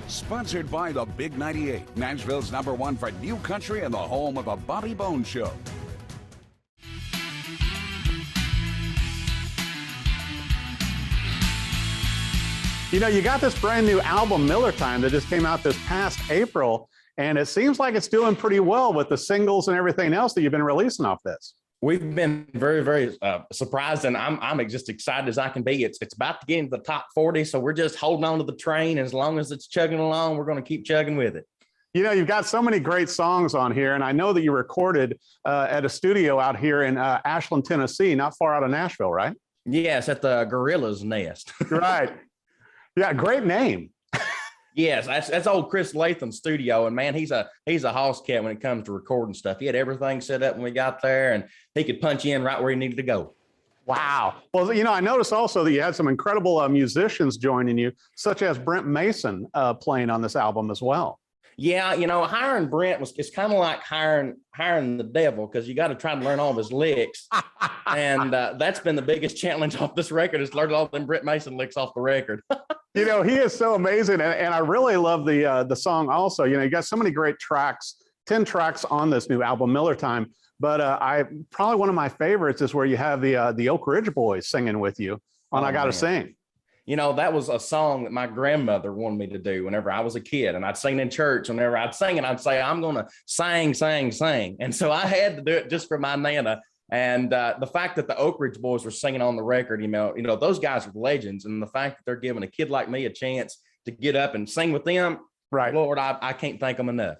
Sponsored by the Big 98, Nashville's #1 for new country and the home of the Bobby Bones Show. You know, you got this brand new album, Miller Time, that just came out this past April, and it seems like it's doing pretty well with the singles and everything else that you've been releasing off this. We've been very, very surprised, and I'm just excited as I can be. It's about to get into the top 40, so we're just holding on to the train. As long as it's chugging along, we're going to keep chugging with it. You know, you've got so many great songs on here, and I know that you recorded at a studio out here in Ashland, Tennessee, not far out of Nashville, right? Yes, at the Gorilla's Nest. Right. Yeah, great name. Yes, that's old Chris Latham's studio, and man, he's a hoss cat when it comes to recording stuff. He had everything set up when we got there, and he could punch in right where he needed to go. Wow. Well, you know, I noticed also that you had some incredible musicians joining you, such as Brent Mason playing on this album as well. Yeah, you know, hiring Brent it's kind of like hiring the devil, because you got to try to learn all of his licks, and that's been the biggest challenge off this record, is learn all them Brent Mason licks off the record. You know, he is so amazing, and I really love the song also. You know, you got so many great tracks, 10 tracks on this new album, Miller Time. But probably one of my favorites is where you have the Oak Ridge Boys singing with you on "I Gotta Sing." You know, that was a song that my grandmother wanted me to do whenever I was a kid, and I'd sing in church. Whenever I'd sing it, I'd say, "I'm going to sing, sing, sing," and so I had to do it just for my Nana. And the fact that the Oak Ridge Boys were singing on the record, you know, those guys are legends, and the fact that they're giving a kid like me a chance to get up and sing with them, right? Lord, I can't thank them enough.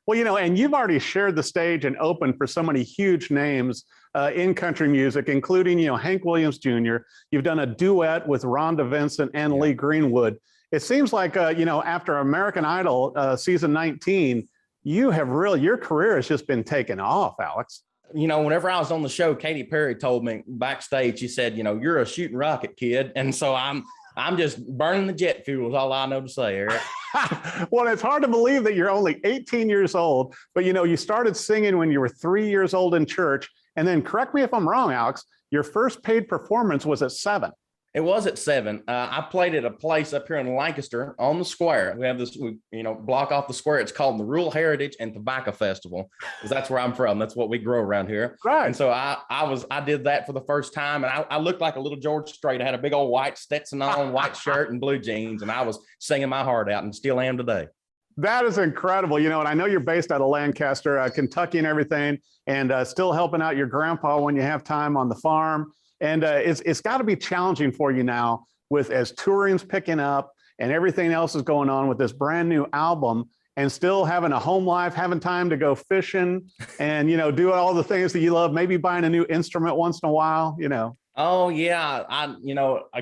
Well, you know, and you've already shared the stage and opened for so many huge names in country music, including, you know, Hank Williams Jr. You've done a duet with Rhonda, Vincent, and Lee Greenwood. It seems like, you know, after American Idol season 19, your career has just been taken off, Alex. You know, whenever I was on the show, Katy Perry told me backstage, she said, you know, "You're a shooting rocket, kid." And so I'm just burning the jet fuel is all I know to say, Eric. Well, it's hard to believe that you're only 18 years old, but, you know, you started singing when you were 3 years old in church. And then, correct me if I'm wrong, Alex, your first paid performance was at 7. It was at 7. I played at a place up here in Lancaster on the square. We have this, block off the square. It's called the Rural Heritage and Tobacco Festival, because that's where I'm from. That's what we grow around here. Right. And so I did that for the first time, and I looked like a little George Strait. I had a big old white Stetson on, white shirt and blue jeans, and I was singing my heart out, and still am today. That is incredible. You know, and I know you're based out of Lancaster, Kentucky and everything, and still helping out your grandpa when you have time on the farm. And it's got to be challenging for you now as touring's picking up and everything else is going on with this brand new album, and still having a home life, having time to go fishing and, you know, do all the things that you love, maybe buying a new instrument once in a while, you know. Oh, yeah.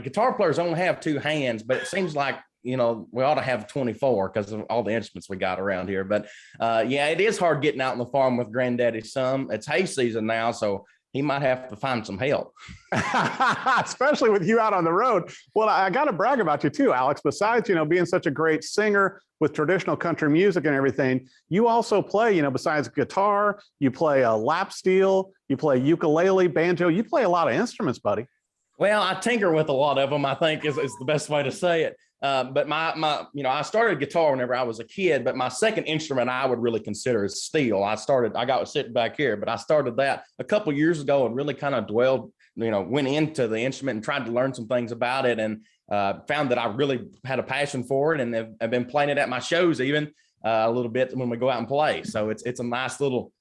Guitar players only have 2 hands, but it seems like, you know, we ought to have 24 because of all the instruments we got around here. But yeah, it is hard getting out on the farm with granddaddy's son. It's hay season now, so he might have to find some help. Especially with you out on the road. Well, I got to brag about you too, Alex. Besides, you know, being such a great singer with traditional country music and everything, you also play, you know, besides guitar, you play lap steel, you play ukulele, banjo, you play a lot of instruments, buddy. Well, I tinker with a lot of them, I think is the best way to say it. But I started guitar whenever I was a kid, but my second instrument I would really consider is steel. I got sitting back here, but I started that a couple of years ago and really kind of went into the instrument and tried to learn some things about it, and found that I really had a passion for it, and have been playing it at my shows even a little bit when we go out and play. So it's a nice little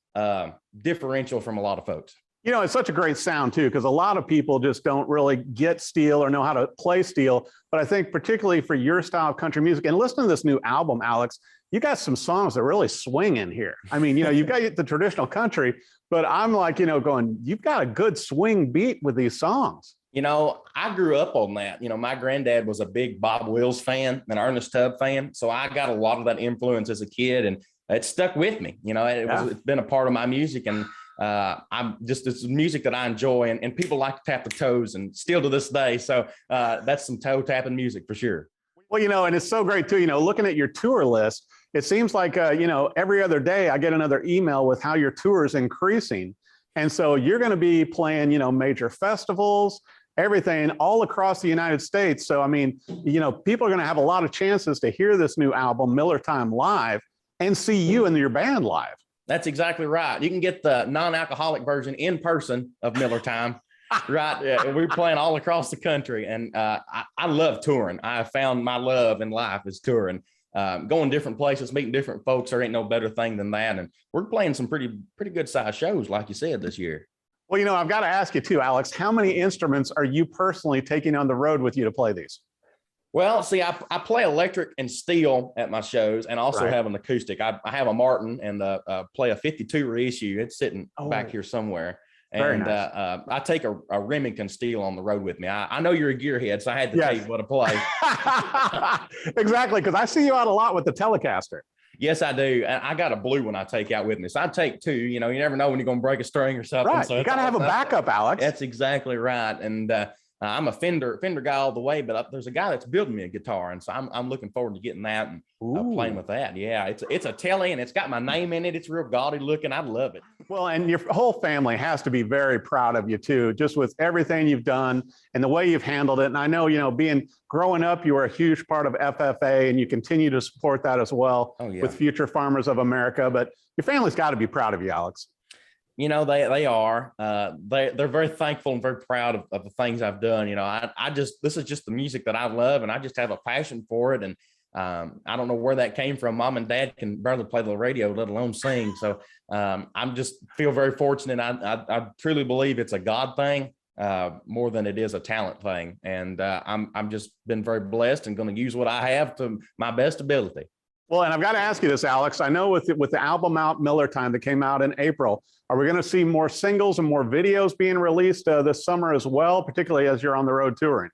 differential from a lot of folks. You know, it's such a great sound too, because a lot of people just don't really get steel or know how to play steel. But I think particularly for your style of country music, and listen to this new album, Alex, you got some songs that really swing in here. I mean, you know, you've got the traditional country, but I'm like, you know, going, you've got a good swing beat with these songs. You know, I grew up on that. You know, my granddad was a big Bob Wills fan, an Ernest Tubb fan. So I got a lot of that influence as a kid, and it stuck with me. You know, it's been a part of my music, and it's music that I enjoy, and people like to tap the toes, and still to this day. So that's some toe tapping music for sure. Well, you know, and it's so great too, you know, looking at your tour list, it seems like, you know, every other day I get another email with how your tour is increasing. And so you're going to be playing, you know, major festivals. everything all across the United States. So, I mean, you know, people are going to have a lot of chances to hear this new album, Miller Time, live and see you and your band live. That's exactly right. You can get the non-alcoholic version in person of Miller Time. Right. Yeah, we're playing all across the country. And I love touring. I found my love in life is touring. Going different places, meeting different folks. There ain't no better thing than that. And we're playing some pretty good sized shows, like you said, this year. Well, you know, I've got to ask you too, Alex, how many instruments are you personally taking on the road with you to play these? Well, see, I play electric and steel at my shows, and also have an acoustic. I have a Martin and play a 52 reissue. It's sitting back here somewhere. And nice. I take a Remington steel on the road with me. I know you're a gearhead, so I had to tell you what to play. Exactly, because I see you out a lot with the Telecaster. Yes, I do. And I got a blue one I take out with me. So I take two. You know, you never know when you're going to break a string or something. Right. So you got to have a backup, Alex. That's exactly right. And I'm a Fender guy all the way, but there's a guy that's building me a guitar, and so I'm looking forward to getting that and playing with that. Yeah, it's a Tele, and it's got my name in it. It's real gaudy looking. I love it. Well, and your whole family has to be very proud of you too, just with everything you've done and the way you've handled it. And I know, you know, growing up, you were a huge part of FFA, and you continue to support that as well with Future Farmers of America. But your family's got to be proud of you, Alex. You know, they are. They're very thankful and very proud of the things I've done. You know, this is just the music that I love, and I just have a passion for it. And I don't know where that came from. Mom and Dad can barely play the radio, let alone sing. So I'm just feel very fortunate. I truly believe it's a God thing more than it is a talent thing. And I'm just been very blessed and going to use what I have to my best ability. Well, and I've got to ask you this, Alex. I know with the album out, Miller Time, that came out in April, are we going to see more singles and more videos being released this summer as well, particularly as you're on the road touring?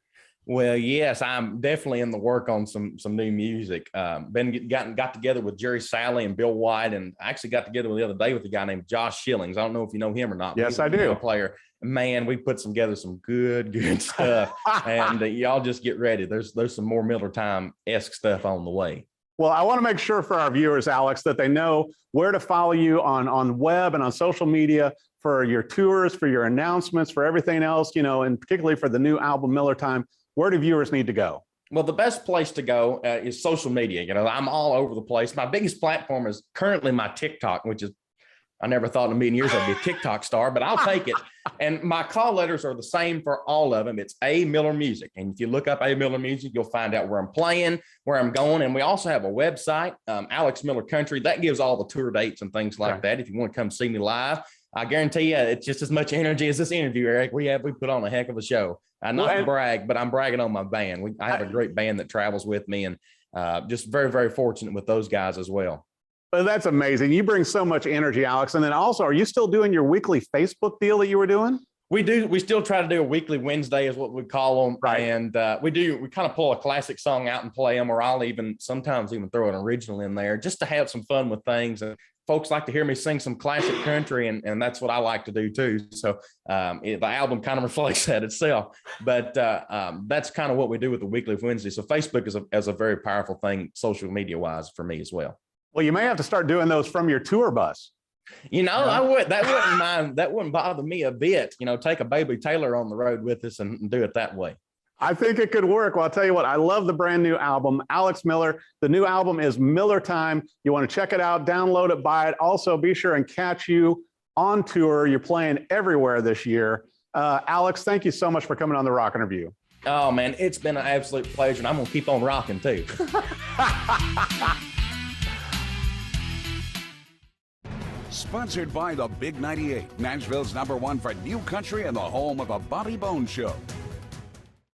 Well, yes, I'm definitely in the work on some new music. Got together with Jerry Salley and Bill White, and I actually got together the other day with a guy named Josh Shillings. I don't know if you know him or not. Yes, I do. Player. Man, we put together some good stuff, and y'all just get ready. There's some more Miller Time-esque stuff on the way. Well, I want to make sure for our viewers, Alex, that they know where to follow you on web and on social media for your tours, for your announcements, for everything else, you know, and particularly for the new album, Miller Time. Where do viewers need to go? Well, the best place to go is social media. You know, I'm all over the place. My biggest platform is currently my TikTok, which is, I never thought in a million years I'd be a TikTok star, but I'll take it. And my call letters are the same for all of them. It's A Miller Music. And if you look up A Miller Music, you'll find out where I'm playing, where I'm going. And we also have a website, Alex Miller Country. That gives all the tour dates and things like that. If you want to come see me live, I guarantee you it's just as much energy as this interview, Eric. We put on a heck of a show. Not to brag, but I'm bragging on my band. I have a great band that travels with me, and just very, very fortunate with those guys as well. Well, that's amazing. You bring so much energy, Alex. And then also, are you still doing your weekly Facebook deal that you were doing? We do. We still try to do a weekly Wednesday is what we call them. Right. And we kind of pull a classic song out and play them, or I'll sometimes even throw an original in there just to have some fun with things. And folks like to hear me sing some classic country, and that's what I like to do too. So the album kind of reflects that itself, but that's kind of what we do with the weekly Wednesday. So Facebook is a very powerful thing, social media wise, for me as well. Well, you may have to start doing those from your tour bus. You know, that wouldn't bother me a bit. You know, take a Baby Taylor on the road with us and do it that way. I think it could work. Well, I'll tell you what, I love the brand new album, Alex Miller. The new album is Miller Time. You want to check it out, download it, buy it. Also, be sure and catch you on tour. You're playing everywhere this year. Alex, thank you so much for coming on the Rock Interview. Oh, man, it's been an absolute pleasure, and I'm going to keep on rocking too. Sponsored by the Big 98, Nashville's #1 for new country and the home of a Bobby Bones Show.